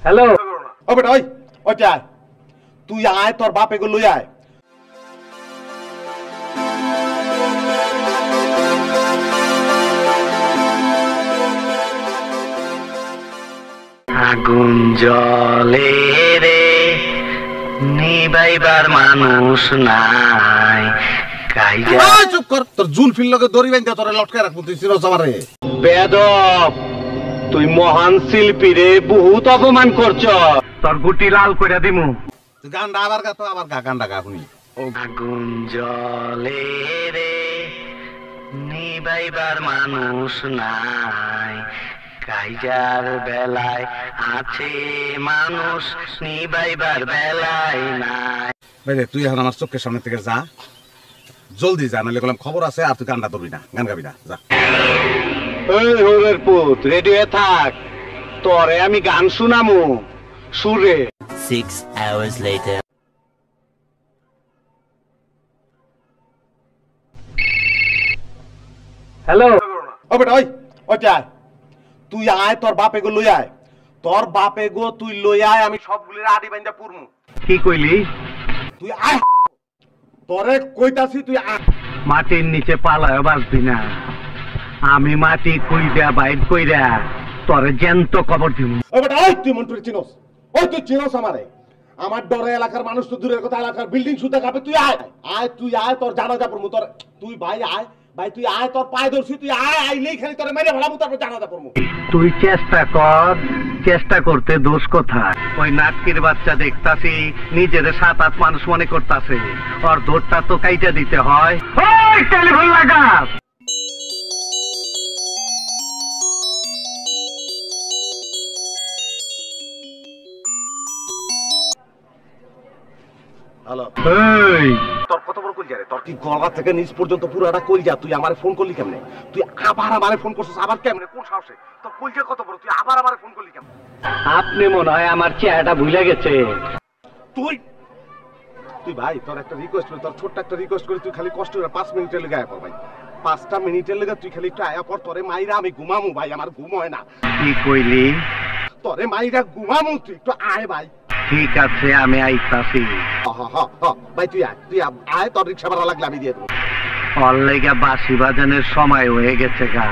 Hello ও বেটা ওই ওই আয়, তুই আয়, তোর বাপ এগুলো লই আয়। আগুন জ্বলে রে নিবাইবার মানুষ নাই, চুপ কর, তোর জুলফির লগে দড়ি বাইন্ধা তোরে লটকায় রাখবো, তুই চিনস আমারে? বেদব, তুই মহান শিল্পী রে, বহুত অপমান করছ, তোর গুটি লাল কইরা দিমু। তুই গানটা আবার গা, তো আবার গা, গানটা গা শুনি। আগুন জ্বলে রে নিবাইবার মানুষ নাই, কাইজার বেলায় আছে মানুষ, নিবাইবার বেলায় নাই। ভাই তুই এখন আমার চোখের সামনে থেকে যা, জলদি যা, নাহলে বললাম খবর আছে, আর তুই গানটা ধরবি না, গান গাবি না, যা। ওই হোরের পুত, রেডিও থাক, তোরে আমি গান শুনামু সুরে। 6 hours later. হ্যালো ও বেটা ওই ওই আয়, তুই আয়, তোর বাপ এগো লই আয়, তোর বাপ এগো তুই লই আয়, আমি সবগুলির আড়ি বাইন্ধা পুরমু। কি কইলি? তুই আয়, তোরে কইতাছি তুই আয়। মাটির নিচে পালায় বাঁচবি না, আমি মাটি কইরা বাইর কইরা তোরে জ্যান্ত কবর দিব। ও বেটা ওই, তুই মন্টুরে চিনোস? ওই তুই চিনোস আমারে? আমার ডরে এলাকার মানুষ তো দূরের কথা, এলাকার বিল্ডিং সুতা কাঁপে। তুই আয় আয়, তুই আয়, তোর জানাজা পড়মু। তোর তুই ভাই আয়, ভাই তুই আয়, তোর পায়ে ধরছি, তুই আয়, আইলেই খালি তোরে মেরে ভালামু, তারপর জানাজা পড়মু। তুই চেষ্টা কর, চেষ্টা করতে দোষ কোথায়? ওই নাটকির বাচ্চা দেখতাছি নিজের 7-8 মানুষ মনে করতাছে, ওর দৌড়টা তো কাইটা দিতে হয়। ওই টেলিফোন লাগা। হ্যালো, এই তোর কত বড় কইজা রে? তোর কি গলা থেকে নিচ পর্যন্ত পুরোটা কইজা? তুই আমারে ফোন করলি কেমনে? তুই আবার আমারে ফোন করছিস? আবার কেমনে? কোন সাহসে? তোর কইজা কত বড়? তুই আবার আমারে ফোন করলি কেমনে? আপনি মনে হয় আমার চেহারাটা ভুলে গেছে। তুই তুই ভাই, তোর একটা রিকোয়েস্ট করি, তোর ছোট্ট একটা রিকোয়েস্ট করি, তুই খালি কষ্ট করে 5 মিনিটের লেগে আয়া পর ভাই, 5টা মিনিটের লেগে তুই খালি একটু আয়া পর। তোরে মাইরা আমি ঘুমামু ভাই, আমার ঘুম হয় না। কি কইলি? তোরে মাইরা ঘুমামু, তুই একটু আয় ভাই। ঠিক আছে, আমি আইতাছি। ভাই তুই আয়, তুই আয়, তোর রিক্সা ভাড়া লাগলে আমি দিয়ে দেবো। অর লাইগা বাঁশি বাজানোর সময় হয়ে গেছে গা।